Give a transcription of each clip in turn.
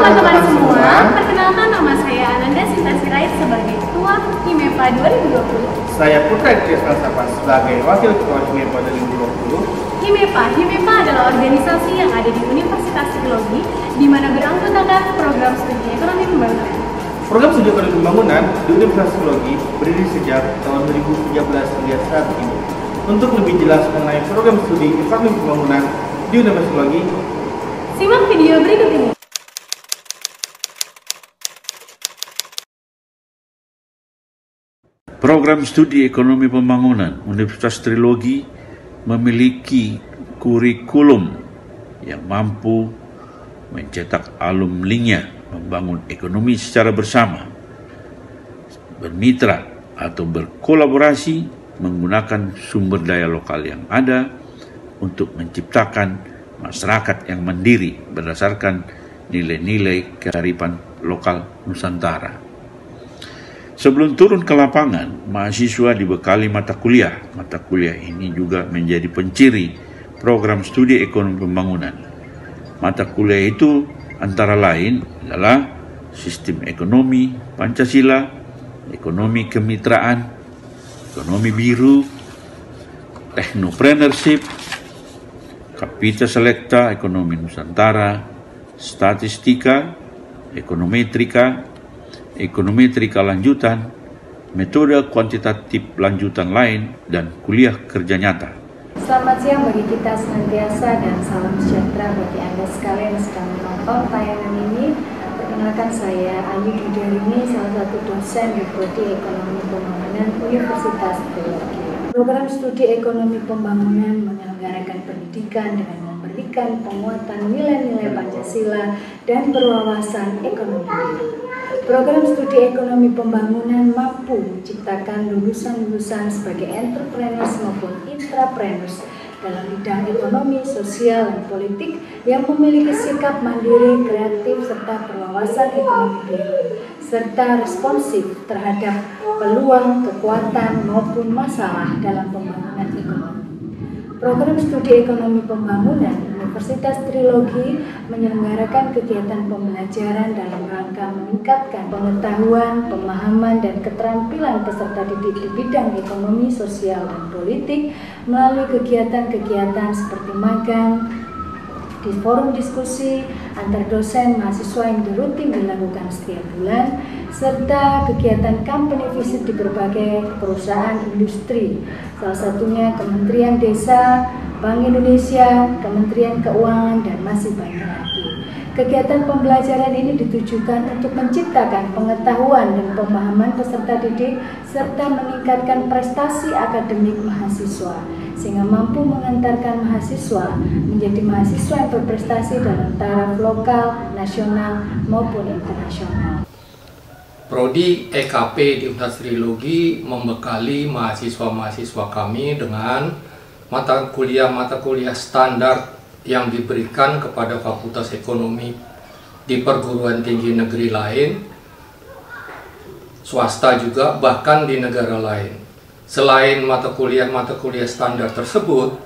teman-teman semua, perkenalkan nama saya Ananda Sinta Sirait sebagai Ketua HIMEPA 2020. Saya Putra Trisna Sapa sebagai Wakil Ketua HIMEPA 2020. HIMEPA adalah organisasi yang ada di Universitas Trilogi, di mana beranggotakan program studi ekonomi pembangunan. Program studi ekonomi pembangunan di Universitas Trilogi berdiri sejak tahun 2013 hingga saat ini. Untuk lebih jelas mengenai program studi ekonomi pembangunan di Universitas Trilogi, simak video berikut ini. Program Studi Ekonomi Pembangunan Universitas Trilogi memiliki kurikulum yang mampu mencetak alumninya membangun ekonomi secara bersama, bermitra atau berkolaborasi menggunakan sumber daya lokal yang ada untuk menciptakan masyarakat yang mandiri berdasarkan nilai-nilai kearifan lokal Nusantara. Sebelum turun ke lapangan, mahasiswa dibekali mata kuliah. Mata kuliah ini juga menjadi penciri program studi ekonomi pembangunan. Mata kuliah itu antara lain adalah sistem ekonomi Pancasila, ekonomi kemitraan, ekonomi biru, technopreneurship, kapita selekta, ekonomi Nusantara, statistika, ekonometrika, ekonometrika lanjutan, metode kuantitatif lanjutan lain, dan kuliah kerja nyata. Selamat siang bagi kita senantiasa dan salam sejahtera bagi Anda sekalian yang sedang menonton tayangan ini. Perkenalkan saya Ayu Dudarini, salah satu dosen di Prodi Ekonomi Pembangunan Universitas Trilogi. Program studi ekonomi pembangunan menyelenggarakan pendidikan dengan memberikan penguatan nilai-nilai Pancasila dan berwawasan ekonomi. Program studi ekonomi pembangunan mampu menciptakan lulusan-lulusan sebagai entrepreneurs maupun intrapreneurs dalam bidang ekonomi, sosial, dan politik yang memiliki sikap mandiri, kreatif, serta berwawasan ekonomi serta responsif terhadap peluang, kekuatan, maupun masalah dalam pembangunan ekonomi. Program studi ekonomi pembangunan Universitas Trilogi menyelenggarakan kegiatan pembelajaran dalam rangka meningkatkan pengetahuan, pemahaman, dan keterampilan peserta didik di bidang ekonomi, sosial, dan politik melalui kegiatan-kegiatan seperti magang, di forum diskusi antar dosen mahasiswa yang rutin dilakukan setiap bulan, serta kegiatan company visit di berbagai perusahaan industri, salah satunya Kementerian Desa, Bank Indonesia, Kementerian Keuangan, dan masih banyak lagi. Kegiatan pembelajaran ini ditujukan untuk menciptakan pengetahuan dan pemahaman peserta didik serta meningkatkan prestasi akademik mahasiswa, sehingga mampu mengantarkan mahasiswa menjadi mahasiswa yang berprestasi dalam taraf lokal, nasional, maupun internasional. Prodi EKP di Universitas Trilogi membekali mahasiswa-mahasiswa kami dengan mata kuliah standar yang diberikan kepada Fakultas Ekonomi di perguruan tinggi negeri lain, swasta juga, bahkan di negara lain. Selain mata kuliah standar tersebut,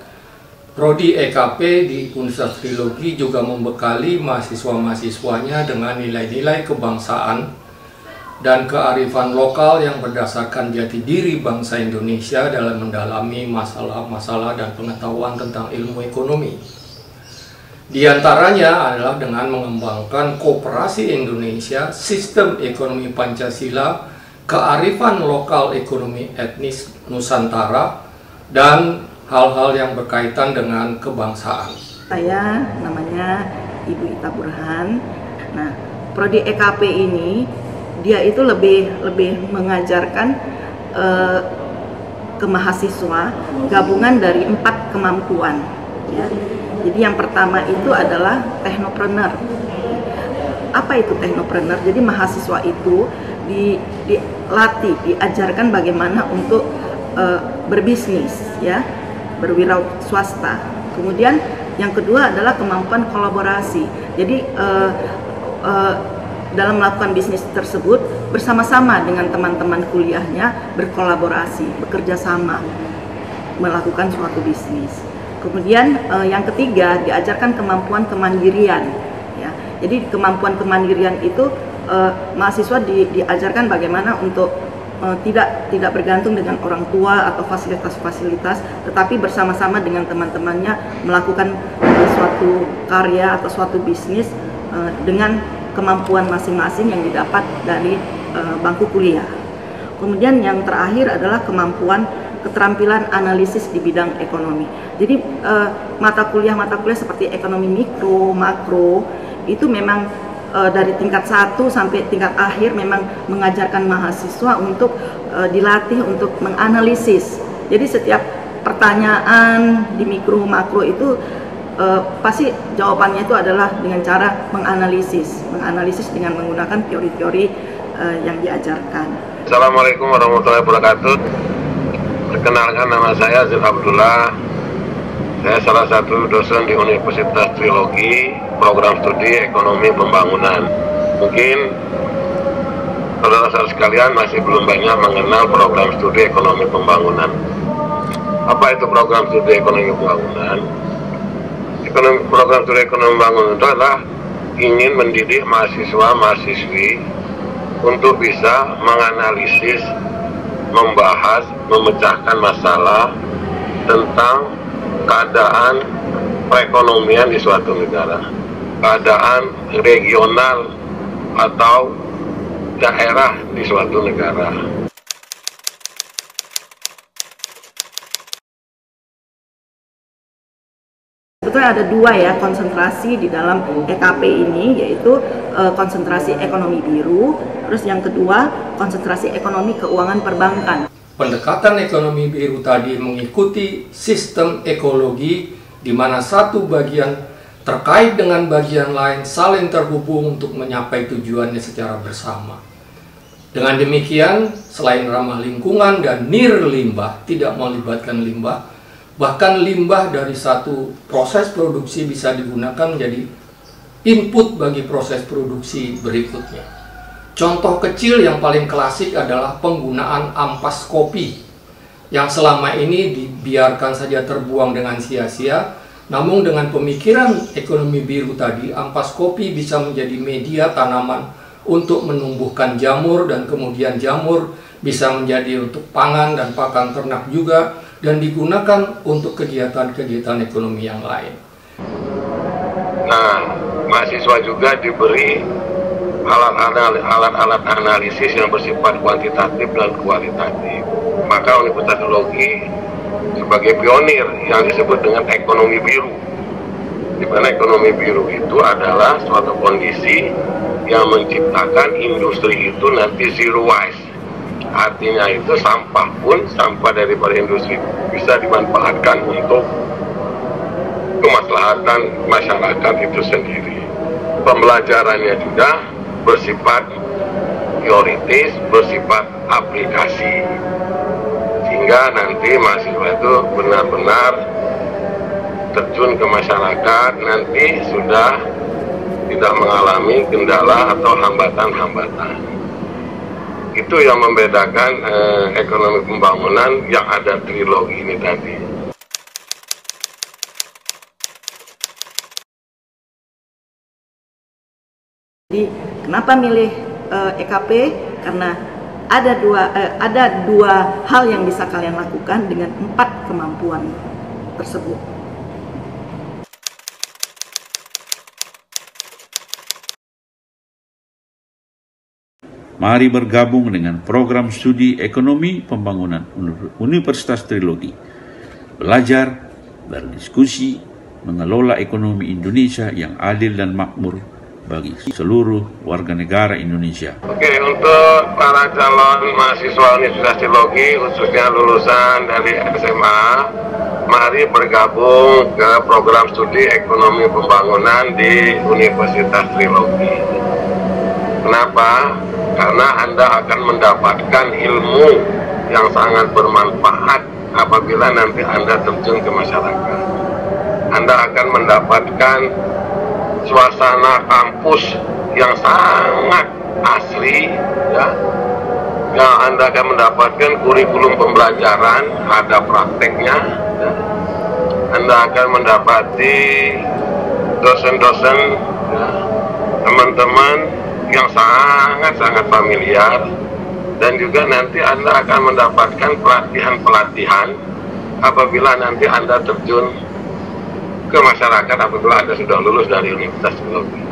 Prodi EKP di Universitas Trilogi juga membekali mahasiswa-mahasiswanya dengan nilai-nilai kebangsaan dan kearifan lokal yang berdasarkan jati diri bangsa Indonesia dalam mendalami masalah-masalah dan pengetahuan tentang ilmu ekonomi. Di antaranya adalah dengan mengembangkan Koperasi Indonesia, sistem ekonomi Pancasila, kearifan lokal ekonomi etnis Nusantara, dan hal-hal yang berkaitan dengan kebangsaan. Saya namanya Ibu Ita Burhan. Nah, Prodi EKP ini dia itu lebih mengajarkan ke mahasiswa gabungan dari 4 kemampuan. Ya. Jadi yang pertama itu adalah technopreneur. Apa itu technopreneur? Jadi mahasiswa itu dilatih, diajarkan bagaimana untuk berbisnis, ya, berwirausaha swasta. Kemudian yang kedua adalah kemampuan kolaborasi. Jadi dalam melakukan bisnis tersebut bersama-sama dengan teman-teman kuliahnya berkolaborasi, bekerja sama melakukan suatu bisnis. Kemudian yang ketiga diajarkan kemampuan kemandirian, ya. Jadi kemampuan kemandirian itu mahasiswa diajarkan bagaimana untuk tidak bergantung dengan orang tua atau fasilitas-fasilitas, tetapi bersama-sama dengan teman-temannya melakukan suatu karya atau suatu bisnis dengan kemampuan masing-masing yang didapat dari bangku kuliah. Kemudian yang terakhir adalah kemampuan keterampilan analisis di bidang ekonomi. Jadi mata kuliah seperti ekonomi mikro, makro itu memang dari tingkat 1 sampai tingkat akhir memang mengajarkan mahasiswa untuk dilatih untuk menganalisis. Jadi setiap pertanyaan di mikro makro itu pasti jawabannya itu adalah dengan cara menganalisis dengan menggunakan teori-teori yang diajarkan. Assalamualaikum warahmatullahi wabarakatuh. Perkenalkan, nama saya Zul Abdullah. Saya salah satu dosen di Universitas Trilogi, program studi ekonomi pembangunan. Mungkin saudara-saudara sekalian masih belum banyak mengenal program studi ekonomi pembangunan. Apa itu program studi ekonomi pembangunan? Program studi ekonomi pembangunan itu adalah ingin mendidik mahasiswa-mahasiswi untuk bisa menganalisis, membahas, memecahkan masalah tentang keadaan perekonomian di suatu negara, keadaan regional atau daerah di suatu negara. Sebetulnya ada dua ya konsentrasi di dalam EKP ini, yaitu konsentrasi ekonomi biru, terus yang kedua konsentrasi ekonomi keuangan perbankan. Pendekatan ekonomi biru tadi mengikuti sistem ekologi di mana satu bagian terkait dengan bagian lain saling terhubung untuk mencapai tujuannya secara bersama. Dengan demikian, selain ramah lingkungan dan nirlimbah, tidak melibatkan limbah, bahkan limbah dari satu proses produksi bisa digunakan menjadi input bagi proses produksi berikutnya. Contoh kecil yang paling klasik adalah penggunaan ampas kopi yang selama ini dibiarkan saja terbuang dengan sia-sia. Namun dengan pemikiran ekonomi biru tadi, ampas kopi bisa menjadi media tanaman untuk menumbuhkan jamur, dan kemudian jamur bisa menjadi untuk pangan dan pakan ternak juga, dan digunakan untuk kegiatan-kegiatan ekonomi yang lain. Nah, mahasiswa juga diberi alat-alat analisis yang bersifat kuantitatif dan kualitatif. Maka Universitas Trilogi sebagai pionir yang disebut dengan ekonomi biru, di mana ekonomi biru itu adalah suatu kondisi yang menciptakan industri itu nanti zero waste. Artinya itu sampah pun, sampah daripada industri bisa dimanfaatkan untuk kemaslahatan masyarakat itu sendiri. Pembelajarannya juga bersifat teoritis, bersifat aplikasi, sehingga nanti mahasiswa itu benar-benar terjun ke masyarakat, nanti sudah tidak mengalami kendala atau hambatan-hambatan. Itu yang membedakan ekonomi pembangunan yang ada trilogi ini tadi. Jadi kenapa milih EKP? Karena ada dua hal yang bisa kalian lakukan dengan 4 kemampuan tersebut. Mari bergabung dengan program studi ekonomi pembangunan Universitas Trilogi. Belajar, berdiskusi, mengelola ekonomi Indonesia yang adil dan makmur bagi seluruh warga negara Indonesia. Oke, untuk para calon mahasiswa Universitas Trilogi, khususnya lulusan dari SMA, mari bergabung ke program studi ekonomi pembangunan di Universitas Trilogi. Kenapa? Karena Anda akan mendapatkan ilmu yang sangat bermanfaat apabila nanti Anda terjun ke masyarakat. Anda akan mendapatkan suasana kampus yang sangat asli, ya. Yang Anda akan mendapatkan kurikulum pembelajaran, ada prakteknya, ya. Anda akan mendapati dosen-dosen, ya, teman-teman yang sangat-sangat familiar, dan juga nanti Anda akan mendapatkan pelatihan-pelatihan apabila nanti Anda terjun ke masyarakat apabila Anda sudah lulus dari Universitas Trilogi.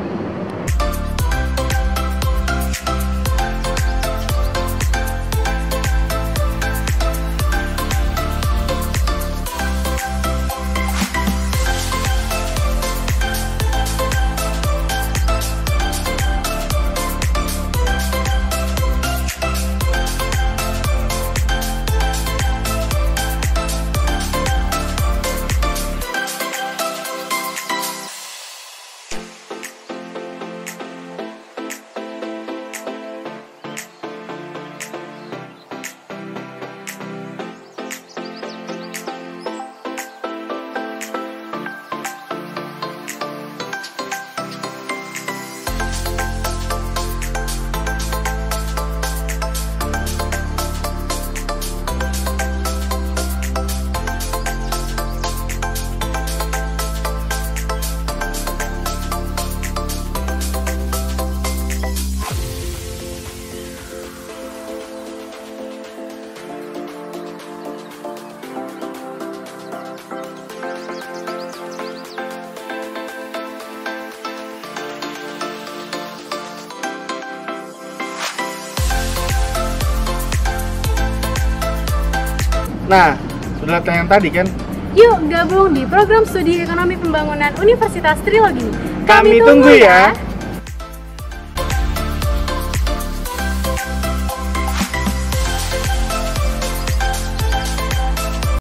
Nah, sudah tanya yang tadi kan? Yuk gabung di program studi ekonomi pembangunan Universitas Trilogi. Kami tunggu ya.